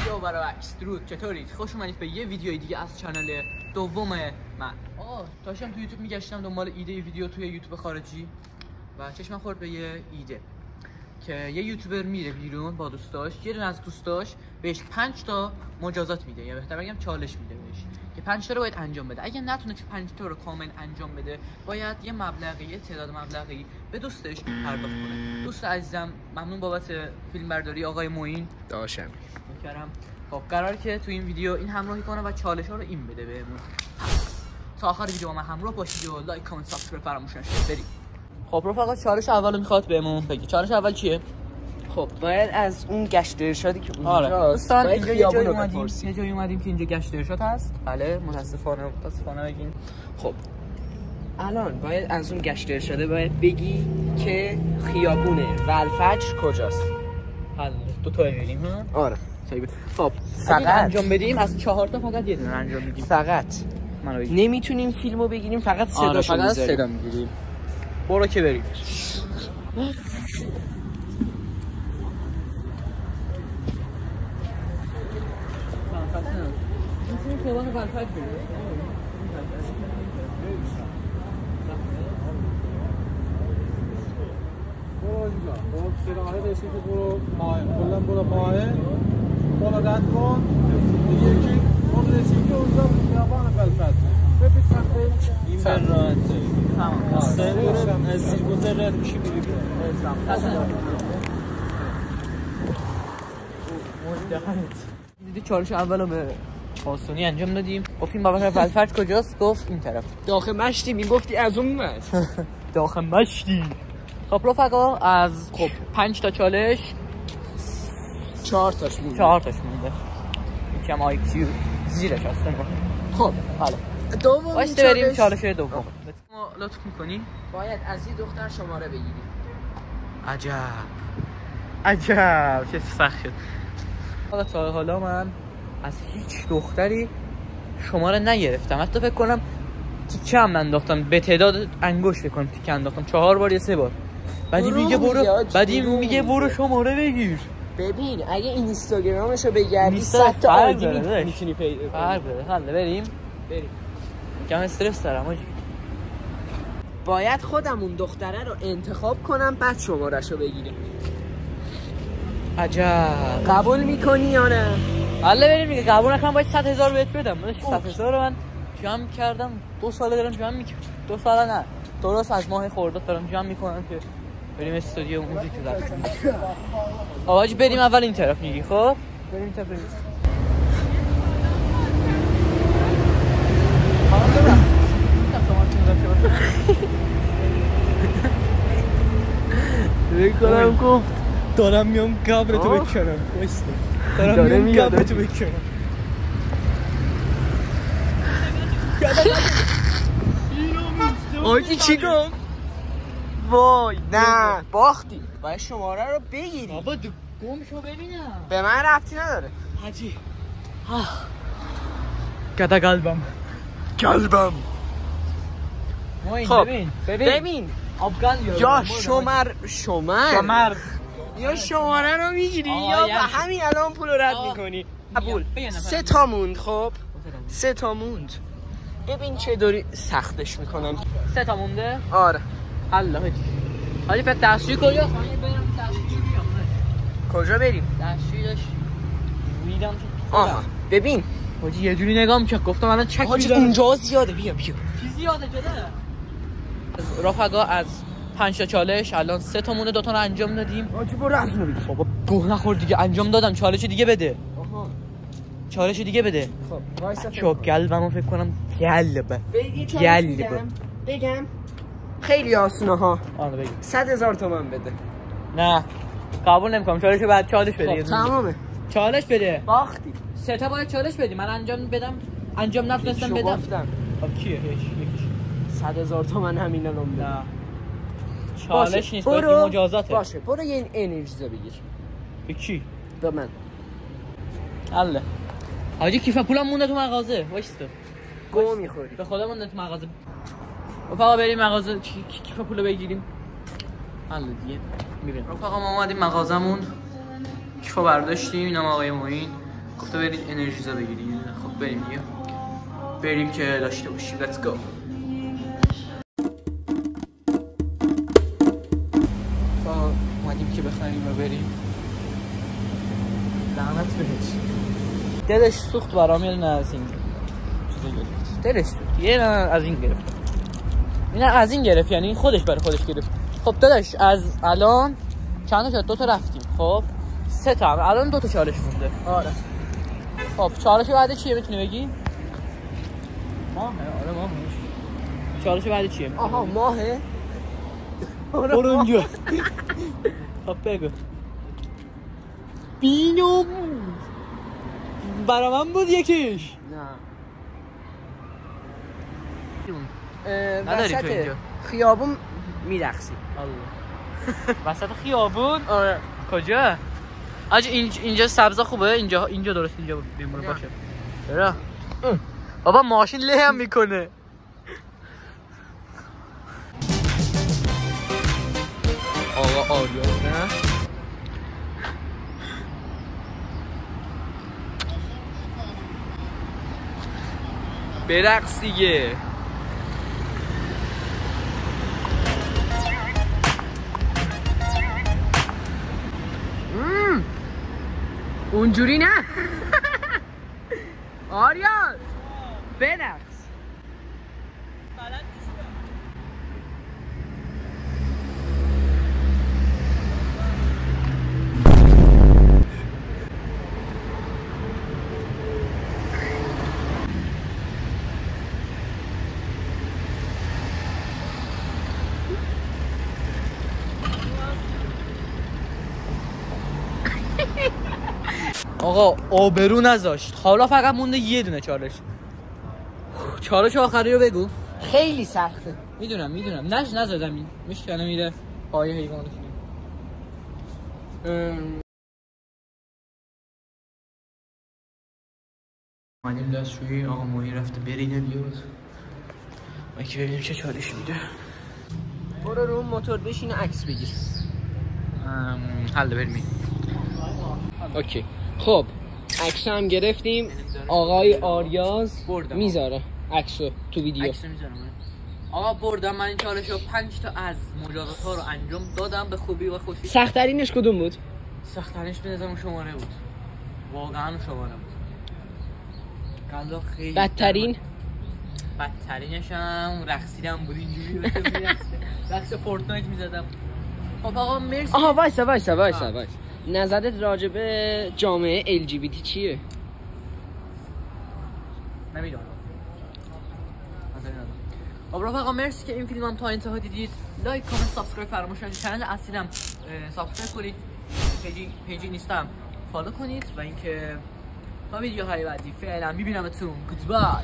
یو برعکس درود، چطورید؟ خوش اومدید به یه ویدیوی دیگه از کانال دوم من. داشتم تو یوتیوب میگشتم دنبال ایده ویدیو توی یوتیوب خارجی و چشمم خورد به یه ایده که یه یوتیوبر میره بیرون با دوستاش، یه دونه از دوستاش بهش 5 تا مجازات میده، یا بهتر بگم چالش میده بهش که 5 تا رو باید انجام بده. اگه نتونه که 5 تا رو کامل انجام بده، باید یه مبلغی، یه تعداد مبلغی به دوستش پرداخت کنه. دوست عزیزم ممنون بابت فیلم برداری آقای معین داشتم میکردم. خب قرار که تو این ویدیو این همراهی کنه و چالش ها رو این بده بهمون. تا آخر ویدیو ما همراه باشید و لایک کامنت سابسکرایب فراموش نشه. بریم. خب رفقا چالش اولو میخواد بهمون بگی. چالش اول چیه؟ خب باید از اون گشت ارشادی که آره دوستان اینجا یه جایی اومدیم که اینجا گشت ارشاد هست. بله متاسفانه بگین. خب الان باید از اون گشت ارشاده باید بگی که خیابون ولفجر کجاست. حل دو تا بریم ها. آره خب فقط انجام بدیم از 4 تا فقط یه دونه انجام میدیم. فقط نمیتونیم فیلمو بگیریم، فقط صداشو فقط صدا میگیریم. برو که بریم. خیابان ولفجر بریم. برو اینجا. خب سراحه رسید که برو ماه. کلا برو ماه. بالا رد کن. یکی اون رسید که اونجا خیابان ولفجر. ببین سمت این بر راحته. تمام. سرم از زیرگذر رد میشی میری برو. دیدی چالش اولو به آسونی انجام دادیم. گفتیم بابا ولفجر کجاست؟ گفت این طرف. داخل مشتی میگفتی از اون اومد. داخل مشتی. خب رفقا از 5 تا چالش 4 تاش مونده. 4 تاش مونده. یکم آی کیو زیرش هستن. خب حالا دوم بریم چالش دوم. ما لطف می‌کنی؟ باید از این دختر شماره بگیری. عجب چه سخت شد. تا حالا من از هیچ دختری شماره نگرفتم. حتی فکر کنم تیکه هم انداختم، به تعداد انگشت فکر کنم تیکه انداختم 4 بار یا 3 بار. بعدی میگه برو شماره بگیر. ببین اگه اینستاگرامشو بگردی 100 تا آیدی میتونی پیدا کنی. حالا بریم. کم استرس دارم آجی. باید خودم اون دختره رو انتخاب کنم بعد شمارهشو بگیریم. عجب. قبول میکنی یا نه؟ حالا بریم دیگه. قبول نکنم باید 100,000 بهت بدم. 100,000 رو من جمع کردم 2 ساله دارم جمع میکنم. 2 ساله نه، درست از ماه خرداد دارم جمع میکنم که بریم استودیو موزیک رو ضبط کنیم. آواج بریم اول این طرف میگی. خب بریم تا بریم. بکنم گفت دارم میام قبرتو بکنم. وایستا. دارم میام قبرتو بکنم. آجی چی گفت؟ وای نه باختی. باید شماره رو بگیری. بابا گم شو ببینم. به من ربطی نداره حاجی. گدا قلبم. خب ببین افغان یا شمر یا شماره رو میگیری یا به همین الان پول رو رد میکنی. قبول. 3 تا موند. خب 3 تا موند. ببین چه دوری سختش میکنم. 3 تا مونده. آره الله حاجی فکر دستشویی کجاست؟ من برم دستشویی بیام. کجا بریم؟ دستشویی داشت ویدم. آها ببین حاجی یه جوری نگاه میکنم گفتم الان چک میذارم. حاجی اونجا زیاده. بیا چی زیاده شده؟ رفقا از 5 تا چالش الان 3 تا مونه، 2 تا رو انجام دادیم. حاجی برو از اون بگیر. بابا گوه نخور دیگه. انجام دادم. چالش دیگه بده. چالش دیگه بده. خب وایسا. چو قلبمو فکر کنم قلبه. بگم خیلی آسونه ها. آره بگی. 100,000 تومان بده. نه قبول نمیکنم. چالش بعد چالش بده. خب تمامه. چالش بده. باختی. 3 تا باید چالش بدی. من انجام بدم. انجام نتونستم بدم. خب کیه؟ هیچ 100,000 تومان همین الان بده. نه چالش نیست، باید مجازاته. باشه برو یه انرژی بگیر. به کی؟ به من. الله حاجی کیف پولم مونده تو مغازه. وایستا گو میخوری. به خدا مونده تو مغازه. رفقا بریم مغازه کیف پولو بگیریم. الله دیگه میبینم. رفقا ما اومدیم مغازمون، کیفو برداشتیم. اینم آقای معین گفته برید انرژیزا بگیرید. خب بریم دیگه، بریم که داشته باشیم. Let's go. اومدیم که بخریم و بریم. لعنت بهش، دلش سوخت برام. یه نه از این چیزا گرفت، دلش سوخت. یه نه از این گرفت، این از این گرفت، یعنی خودش برای خودش گرفت. خب داداش از الان چند تا شد؟ 2 تا رفتیم. خب 3 تا هم الان 2 تا چالش مونده. آره خب چالش بعد چیه میتونی بگی؟ ماهه. آره ماهه. چالش بعد چیه؟ آها ماهه. برو اونجا. خب بگو. بینو برا من بود یکیش. نه وسط خیابون میرقصیم. الله. وسط خیابون؟ آره. کجا؟ اینجا سبزا خوبه؟ اینجا درست اینجا بمونه باشه. چرا؟ بابا ماشین له هم میکنه. آقا آریاز نه؟ برقص دیگه. اونجوری نه. آریاز برقص. آقا آبرو نذاشت. حالا فقط مونده یه دونه چالش. چالش آخری رو بگو. خیلی سخته. میدونم نزدم این میشکنه میره پای حیوانات. اومدیم دستشویی. آقا موهی رفته برینه بیاد و که ببینیم چه چالش میده. برو رو موتور بشین و عکس بگیر. حل بریم. اوکی خب عکس هم گرفتیم. آقای آریاز میذاره عکسو تو ویدیو. عکس میذارم. آقا بردم من این چالشو 5 تا از مجازات ها رو انجام دادم به خوبی و خوشی. سخت ترینش کدوم بود؟ سخت ترینش به نظرم شماره بود. واقعا شماره بود. قضا خیلی بدترینش هم رقصیدم بود. اینجوری رقص فورتنایت میزدم. خب آقا مرسی. آها وایسا نظرت راجع به جامعه LGBT چیه؟ نمیدونم. خب رفقا مرسی که این فیلمم تا انتها دیدید. لایک، کامنت، سابسکرایب فراموش نکنید. کانال اصلیلم سابسکرایب کنید. پیجی نیستم فالو کنید و اینکه تا ویدیوهای بعدی فعلا میبینمتون. گودبای.